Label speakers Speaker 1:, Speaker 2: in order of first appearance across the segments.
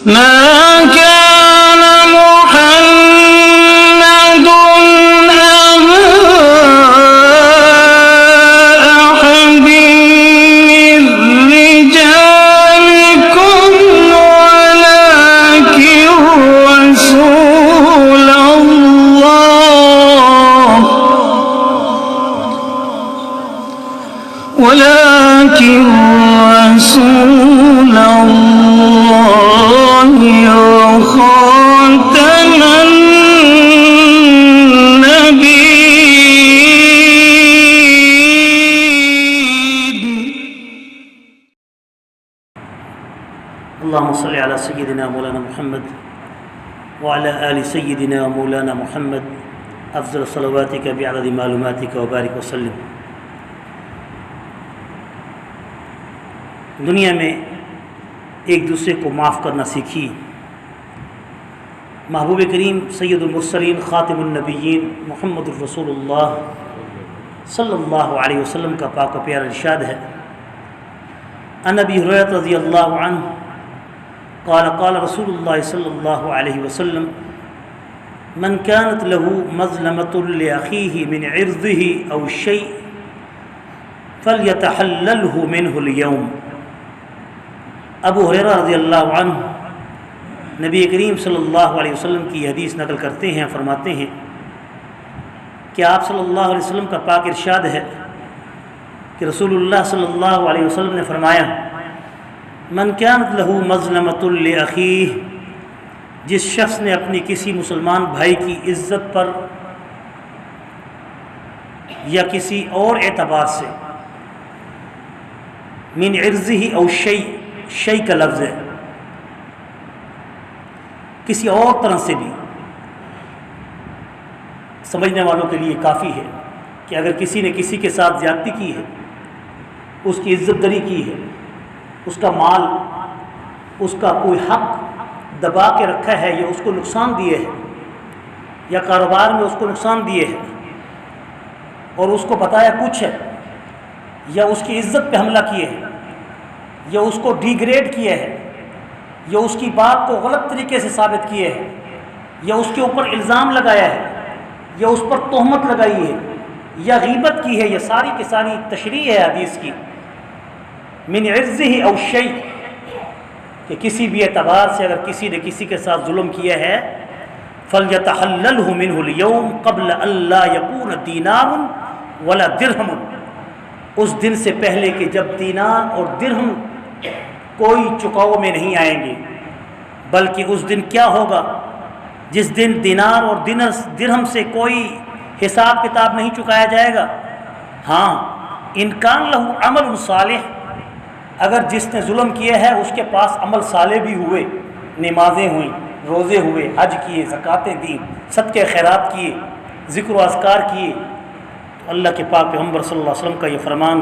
Speaker 1: ما كان محمد أبا أحد من رجالكم ولكن رسول الله وخاتم النبيين.
Speaker 2: اللهم صل على سيدنا مولانا محمد وعلى آل سيدنا مولانا محمد افضل صلواتك بعدد معلوماتك وبارك وسلم. دنیا میں ایک دوسرے کو معاف کرنا سیکھی. محبوب کریم سید المرسلین خاتم النبیین محمد الرسول اللہ صلی اللہ علیہ وسلم کا پاک و پیارا ارشاد ہے: عن ابی ہریرہ رضی اللہ عنہ قال قال رسول اللہ صلی اللہ علیہ وسلم من كانت له مظلمة لأخيه من عرضه أو شيء فليتحلله منه اليوم. ابو ہریرہ رضی اللہ عنہ نبی کریم صلی اللہ علیہ وسلم کی حدیث نقل کرتے ہیں، فرماتے ہیں کہ آپ صلی اللہ علیہ وسلم کا پاک ارشاد ہے کہ رسول اللہ صلی اللہ علیہ وسلم نے فرمایا: من كانت له مظلمة لأخيه، جس شخص نے اپنی کسی مسلمان بھائی کی عزت پر یا کسی اور اعتبار سے من عرضه او شيء، شیء کا لفظ ہے، کسی اور طرح سے بھی سمجھنے والوں کے لیے کافی ہے کہ اگر کسی نے کسی کے ساتھ زیادتی کی ہے، اس کی عزت دری کی ہے، اس کا مال، اس کا کوئی حق دبا کے رکھا ہے یا اس کو نقصان دیے ہے یا کاروبار میں اس کو نقصان دیے ہے اور اس کو بتایا کچھ ہے یا اس کی عزت پہ حملہ کیے ہیں یا اس کو ڈیگریڈ کیا ہے یا اس کی بات کو غلط طریقے سے ثابت کیے ہیں یا اس کے اوپر الزام لگایا ہے یا اس پر تہمت لگائی ہے یا غیبت کی ہے، یہ ساری کی ساری تشریح ہے حدیث کی. من عرضه او شیء، کہ کسی بھی اعتبار سے اگر کسی نے کسی کے ساتھ ظلم کیا ہے فَلْيَتَحَلَّلْهُ مِنْهُ الْيَوْمِ قَبْلَ أَنْ لَا يَكُونَ دِينَارٌ وَلَا دِرْهَمٌ، اس دن سے پہلے کہ جب دینار اور درہم کوئی چکاؤ میں نہیں آئیں گے، بلکہ اس دن کیا ہوگا جس دن دینار اور درہم سے کوئی حساب کتاب نہیں چکایا جائے گا. ہاں، ان کان لہو عمل صالح، اگر جس نے ظلم کیا ہے اس کے پاس عمل صالح بھی ہوئے، نمازیں ہوئیں، روزے ہوئے، حج کیے، زکاتیں دیں، صدقے خیرات کیے، ذکر و اذکار کیے، تو اللہ کے پاک پیغمبر صلی اللہ علیہ وسلم کا یہ فرمان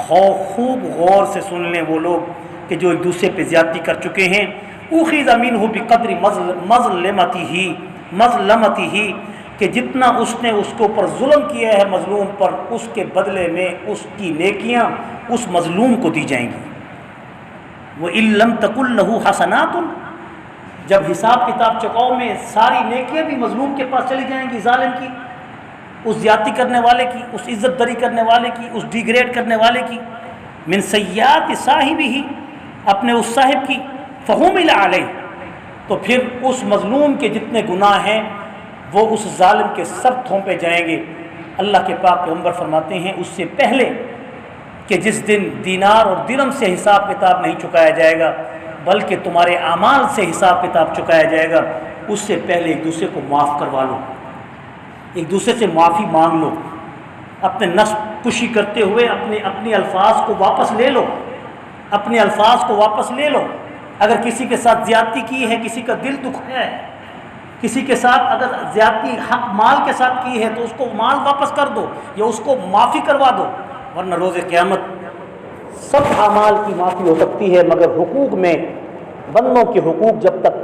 Speaker 2: خوب غور سے سن لیں وہ لوگ کہ جو ایک دوسرے پہ زیادتی کر چکے ہیں. اُخِذَ مِنْهُ بِقَدْرِ مظلمتِهِ، کہ جتنا اس نے اس کے اوپر ظلم کیا ہے مظلوم پر، اس کے بدلے میں اس کی نیکیاں اس مظلوم کو دی جائیں گی. وَإِن لَمْ تَكُن لَهُ حَسَنَاتٌ، جب حساب کتاب چکاؤ میں ساری نیکیاں بھی مظلوم کے پاس چلی جائیں گی، ظالم کی، اس زیادتی کرنے والے کی، اس عزت دری کرنے والے کی، اس ڈیگریڈ کرنے والے کی، من سیئات صاحبہ، اپنے اس صاحب کی، فحمل علیہ، تو پھر اس مظلوم کے جتنے گناہ ہیں وہ اس ظالم کے سب تھوپے جائیں گے. اللہ کے پاک پیغمبر فرماتے ہیں اس سے پہلے کہ جس دن دینار اور درہم سے حساب کتاب نہیں چکایا جائے گا بلکہ تمہارے اعمال سے حساب کتاب چکایا جائے گا، اس سے پہلے ایک دوسرے کو معاف کروا لو، ایک دوسرے سے معافی مانگ لو، اپنے نفس کشی کرتے ہوئے اپنے الفاظ کو واپس لے لو، اپنے الفاظ کو واپس لے لو. اگر کسی کے ساتھ زیادتی کی ہے، کسی کا دل دکھایا ہے، کسی کے ساتھ اگر زیادتی حق مال کے ساتھ کی ہے تو اس کو مال واپس کر دو یا اس کو معافی کروا دو، ورنہ روز قیامت سب اعمال کی معافی ہو سکتی ہے مگر حقوق میں بندوں کے حقوق جب تک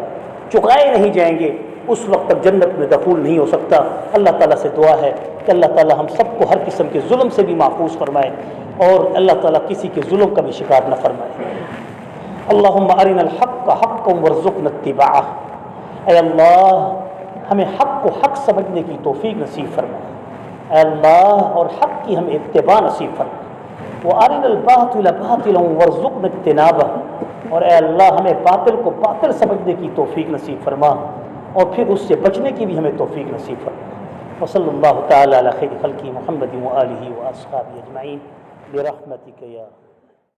Speaker 2: چکائے نہیں جائیں گے اس وقت تک جنت میں دخول نہیں ہو سکتا. اللہ تعالیٰ سے دعا ہے کہ اللہ تعالیٰ ہم سب کو ہر قسم کے ظلم سے بھی محفوظ فرمائے اور اللہ تعالیٰ کسی کے ظلم کا بھی شکار نہ فرمائے. اللہم ارنا الحق حقا وارزقنا اتباعہ، اے اللہ ہمیں حق کو حق سمجھنے کی توفیق نصیب فرما، اے اللہ اور حق کی ہمیں اتباع نصیب فرما، وارنا الباطل باطلا وارزقنا اجتنابہ، اور اے اللہ ہمیں باطل کو باطل سمجھنے کی توفیق نصیب فرما اور پھر اس سے بچنے کی بھی ہمیں توفیق نصیب فرما۔ وصلی اللہ تعالی علی خیر خلقہ محمد وآلہ واصحابہ اجمعین برحمتک یا